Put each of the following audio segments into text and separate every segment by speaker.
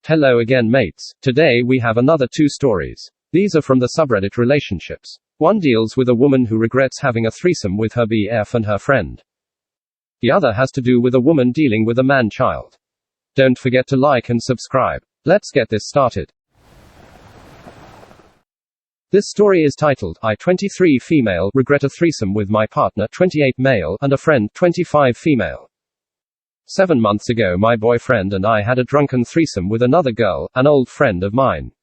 Speaker 1: Hello again, mates. Today we have another 2 stories. These are from the subreddit relationships. One deals with a woman who regrets having a threesome with her BF and her friend. The other has to do with a woman dealing with a man-child. Don't forget to like and subscribe. Let's get this started. This story is titled, I, 23 female, regret a threesome with my partner, 28 male, and a friend, 25 female. 7 months ago my boyfriend and I had a drunken threesome with another girl, an old friend of mine.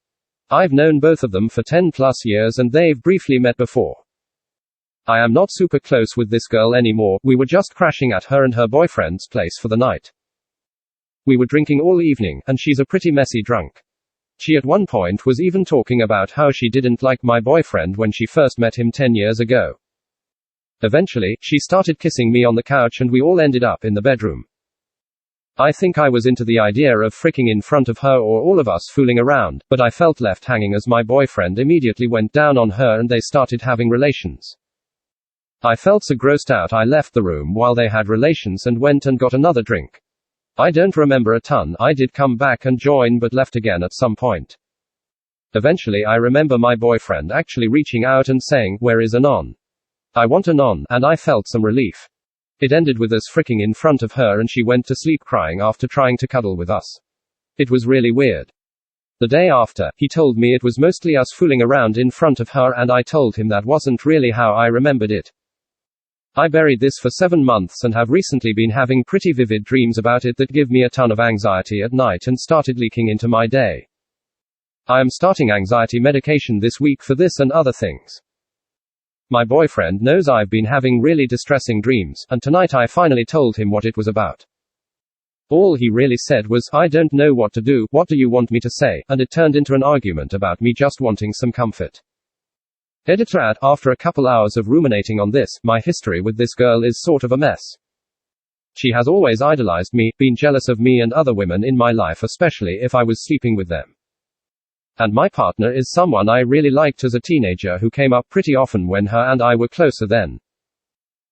Speaker 1: I've known both of them for 10 plus years and they've briefly met before. I am not super close with this girl anymore, we were just crashing at her and her boyfriend's place for the night. We were drinking all evening, and she's a pretty messy drunk. She at one point was even talking about how she didn't like my boyfriend when she first met him 10 years ago. Eventually, she started kissing me on the couch and we all ended up in the bedroom. I think I was into the idea of fricking in front of her or all of us fooling around, but I felt left hanging as my boyfriend immediately went down on her and they started having relations. I felt so grossed out I left the room while they had relations and went and got another drink. I don't remember a ton, I did come back and join but left again at some point. Eventually I remember my boyfriend actually reaching out and saying, "Where is Anon? I want Anon," and I felt some relief. It ended with us fricking in front of her and she went to sleep crying after trying to cuddle with us. It was really weird. The day after, he told me it was mostly us fooling around in front of her and I told him that wasn't really how I remembered it. I buried this for 7 months and have recently been having pretty vivid dreams about it that give me a ton of anxiety at night and started leaking into my day. I am starting anxiety medication this week for this and other things. My boyfriend knows I've been having really distressing dreams, and tonight I finally told him what it was about. All he really said was, "I don't know what to do, what do you want me to say?" and it turned into an argument about me just wanting some comfort. Editor ad, after a couple hours of ruminating on this, my history with this girl is sort of a mess. She has always idolized me, been jealous of me and other women in my life, especially if I was sleeping with them. And my partner is someone I really liked as a teenager who came up pretty often when her and I were closer then.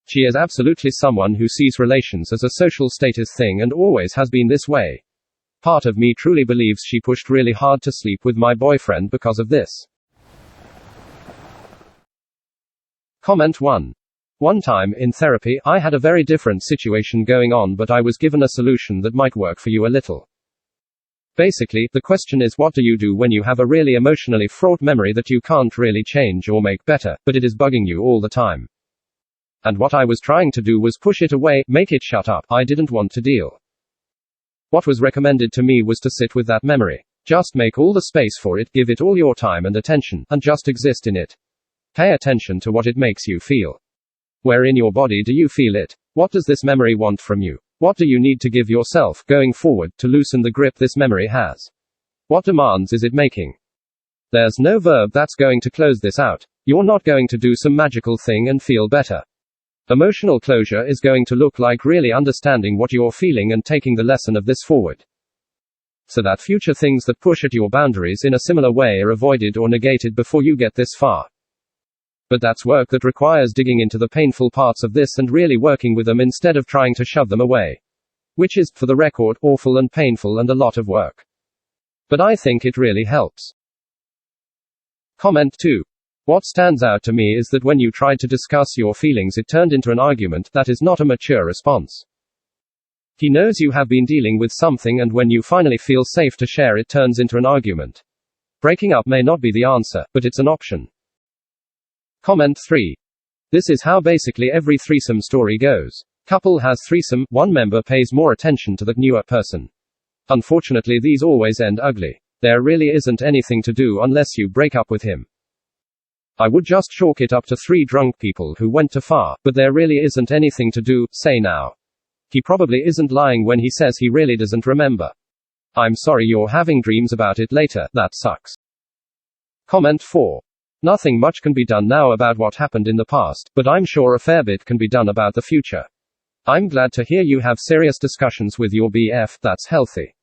Speaker 1: She is absolutely someone who sees relations as a social status thing and always has been this way. Part of me truly believes she pushed really hard to sleep with my boyfriend because of this. Comment 1. One time, in therapy, I had a very different situation going on but I was given a solution that might work for you a little. Basically, the question is, what do you do when you have a really emotionally fraught memory that you can't really change or make better, but it is bugging you all the time? And what I was trying to do was push it away, make it shut up. I didn't want to deal. What was recommended to me was to sit with that memory. Just make all the space for it, give it all your time and attention, and just exist in it. Pay attention to what it makes you feel. Where in your body do you feel it? What does this memory want from you? What do you need to give yourself, going forward, to loosen the grip this memory has? What demands is it making? There's no verb that's going to close this out. You're not going to do some magical thing and feel better. Emotional closure is going to look like really understanding what you're feeling and taking the lesson of this forward. So that future things that push at your boundaries in a similar way are avoided or negated before you get this far. But that's work that requires digging into the painful parts of this and really working with them instead of trying to shove them away. Which is, for the record, awful and painful and a lot of work. But I think it really helps. Comment 2. What stands out to me is that when you tried to discuss your feelings it turned into an argument. That is not a mature response. He knows you have been dealing with something and when you finally feel safe to share it turns into an argument. Breaking up may not be the answer, but it's an option. Comment 3. This is how basically every threesome story goes. Couple has threesome, one member pays more attention to the newer person. Unfortunately these always end ugly. There really isn't anything to do unless you break up with him. I would just chalk it up to 3 drunk people who went too far, but there really isn't anything to do, say now. He probably isn't lying when he says he really doesn't remember. I'm sorry you're having dreams about it later, that sucks. Comment 4. Nothing much can be done now about what happened in the past, but I'm sure a fair bit can be done about the future. I'm glad to hear you have serious discussions with your BF, that's healthy.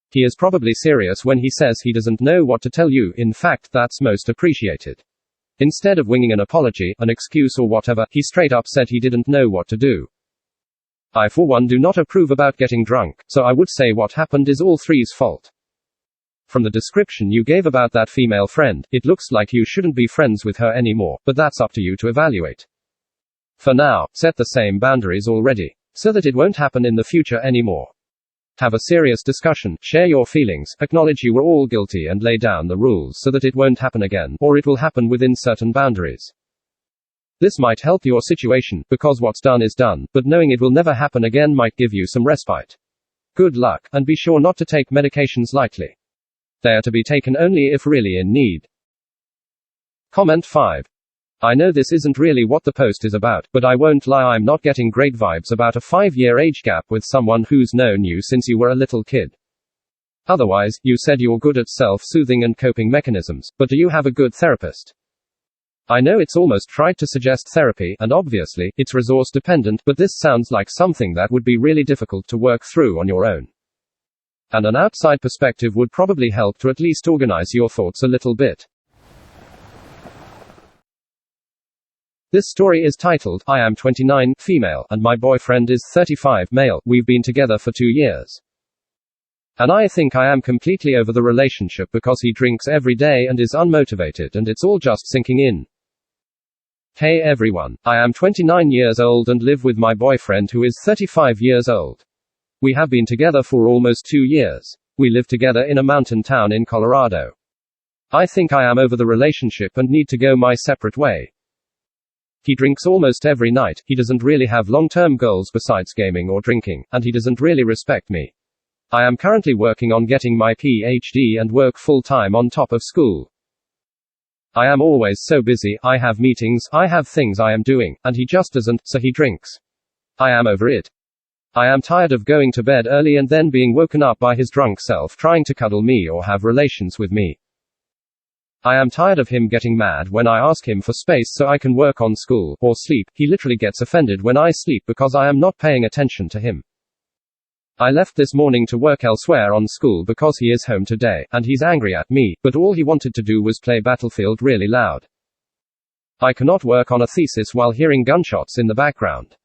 Speaker 1: He is probably serious when he says he doesn't know what to tell you, in fact that's most appreciated. Instead of winging an apology, an excuse or whatever, he straight up said he didn't know what to do. I for one do not approve about getting drunk, so I would say what happened is all three's fault. From the description you gave about that female friend, it looks like you shouldn't be friends with her anymore, but that's up to you to evaluate. For now, set the same boundaries already, so that it won't happen in the future anymore. Have a serious discussion, share your feelings, acknowledge you were all guilty and lay down the rules so that it won't happen again, or it will happen within certain boundaries. This might help your situation, because what's done is done, but knowing it will never happen again might give you some respite. Good luck, and be sure not to take medications lightly. They are to be taken only if really in need. Comment 5. I know this isn't really what the post is about, but I won't lie, I'm not getting great vibes about a 5-year age gap with someone who's known you since you were a little kid. Otherwise, you said you're good at self-soothing and coping mechanisms, but do you have a good therapist? I know it's almost trite to suggest therapy, and obviously, it's resource dependent, but this sounds like something that would be really difficult to work through on your own. And an outside perspective would probably help to at least organize your thoughts a little bit. This story is titled, I am 29, female, and my boyfriend is 35, male. We've been together for 2 years. And I think I am completely over the relationship because he drinks every day and is unmotivated, and it's all just sinking in. Hey everyone, I am 29 years old and live with my boyfriend who is 35 years old. We have been together for almost 2 years. We live together in a mountain town in Colorado. I think I am over the relationship and need to go my separate way. He drinks almost every night, he doesn't really have long-term goals besides gaming or drinking, and he doesn't really respect me. I am currently working on getting my PhD and work full-time on top of school. I am always so busy, I have meetings, I have things I am doing, and he just doesn't, so he drinks. I am over it. I am tired of going to bed early and then being woken up by his drunk self trying to cuddle me or have relations with me. I am tired of him getting mad when I ask him for space so I can work on school, or sleep. He literally gets offended when I sleep because I am not paying attention to him. I left this morning to work elsewhere on school because he is home today, and he's angry at me, but all he wanted to do was play Battlefield really loud. I cannot work on a thesis while hearing gunshots in the background.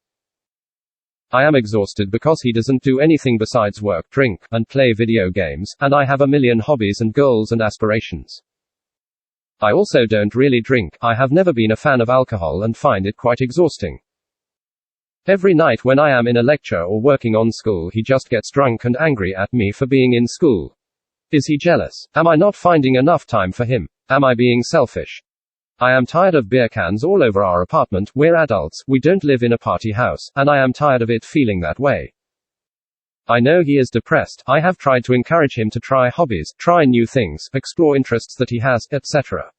Speaker 1: I am exhausted because he doesn't do anything besides work, drink, and play video games, and I have a million hobbies and goals and aspirations. I also don't really drink. I have never been a fan of alcohol and find it quite exhausting. Every night when I am in a lecture or working on school, he just gets drunk and angry at me for being in school. Is he jealous? Am I not finding enough time for him? Am I being selfish? I am tired of beer cans all over our apartment. We're adults, we don't live in a party house, and I am tired of it feeling that way. I know he is depressed. I have tried to encourage him to try hobbies, try new things, explore interests that he has, etc.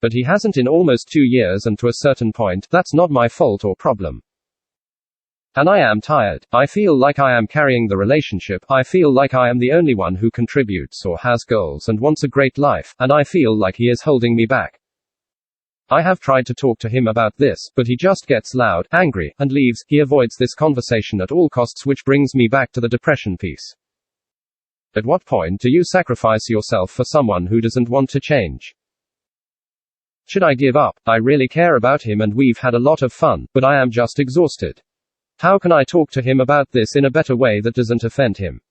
Speaker 1: But he hasn't in almost 2 years, and to a certain point, that's not my fault or problem. And I am tired. I feel like I am carrying the relationship. I feel like I am the only one who contributes or has goals and wants a great life, and I feel like he is holding me back. I have tried to talk to him about this, but he just gets loud, angry, and leaves. He avoids this conversation at all costs, which brings me back to the depression piece. At what point do you sacrifice yourself for someone who doesn't want to change? Should I give up? I really care about him and we've had a lot of fun, but I am just exhausted. How can I talk to him about this in a better way that doesn't offend him?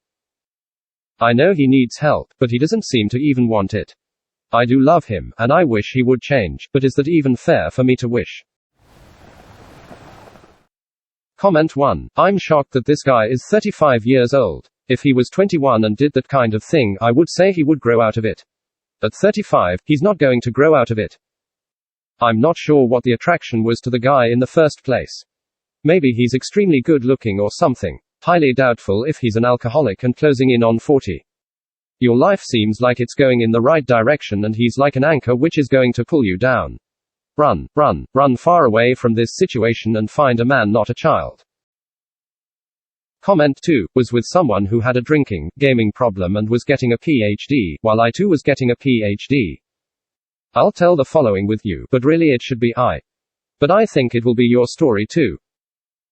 Speaker 1: I know he needs help, but he doesn't seem to even want it. I do love him, and I wish he would change, but is that even fair for me to wish? Comment 1. I'm shocked that this guy is 35 years old. If he was 21 and did that kind of thing, I would say he would grow out of it. At 35, he's not going to grow out of it. I'm not sure what the attraction was to the guy in the first place. Maybe he's extremely good looking or something. Highly doubtful if he's an alcoholic and closing in on 40. Your life seems like it's going in the right direction and he's like an anchor which is going to pull you down. Run, run, run far away from this situation and find a man, not a child. Comment 2. Was with someone who had a drinking, gaming problem and was getting a PhD, while I too was getting a PhD. I'll tell the following with you, but really it should be I. But I think it will be your story too.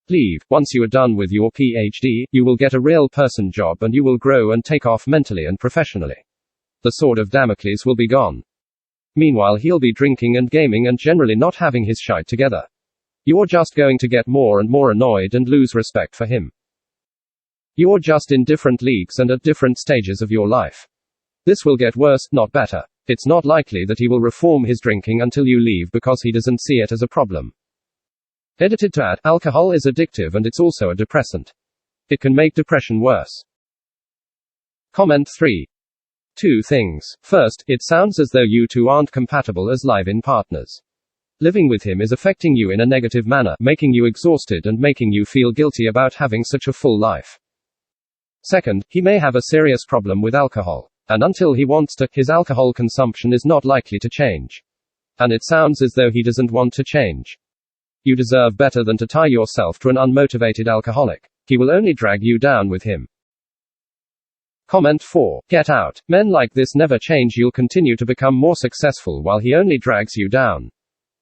Speaker 1: Leave. Once you are done with your PhD, you will get a real person job and you will grow and take off mentally and professionally. The sword of Damocles will be gone. Meanwhile, he'll be drinking and gaming and generally not having his shite together. You're just going to get more and more annoyed and lose respect for him. You're just in different leagues and at different stages of your life. This will get worse, not better. It's not likely that he will reform his drinking until you leave because he doesn't see it as a problem. Edited to add, alcohol is addictive and it's also a depressant. It can make depression worse. Comment 3. 2 things. First, it sounds as though you two aren't compatible as live-in partners. Living with him is affecting you in a negative manner, making you exhausted and making you feel guilty about having such a full life. Second, he may have a serious problem with alcohol. And until he wants to, his alcohol consumption is not likely to change. And it sounds as though he doesn't want to change. You deserve better than to tie yourself to an unmotivated alcoholic. He will only drag you down with him. Comment 4. Get out. Men like this never change. You'll continue to become more successful while he only drags you down.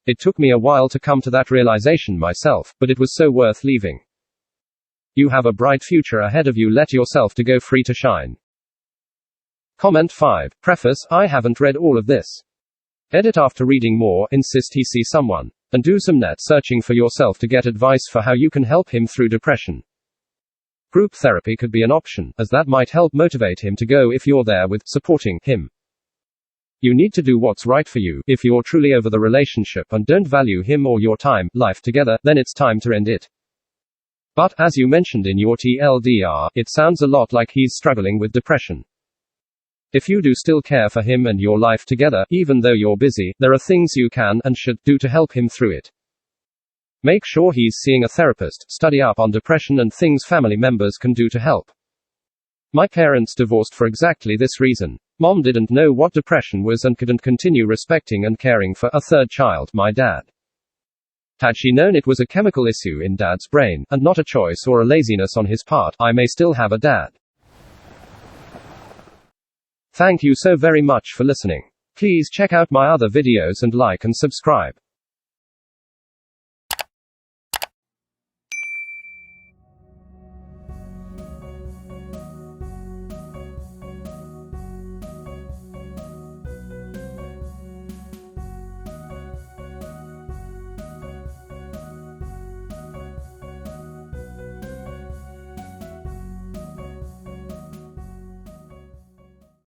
Speaker 1: It took me a while to come to that realization myself, but it was so worth leaving. You have a bright future ahead of you. Let yourself to go free to shine. Comment 5. Preface, I haven't read all of this. Edit after reading more, insist he see someone. And do some net searching for yourself to get advice for how you can help him through depression. Group therapy could be an option, as that might help motivate him to go if you're there with supporting him. You need to do what's right for you. If you're truly over the relationship and don't value him or your time, life together, then it's time to end it. But, as you mentioned in your TLDR, it sounds a lot like he's struggling with depression. If you do still care for him and your life together, even though you're busy, there are things you can and should do to help him through it. Make sure he's seeing a therapist, study up on depression and things family members can do to help. My parents divorced for exactly this reason. Mom didn't know what depression was and couldn't continue respecting and caring for a third child, my dad. Had she known it was a chemical issue in Dad's brain, and not a choice or a laziness on his part, I may still have a dad. Thank you so very much for listening. Please check out my other videos and like and subscribe.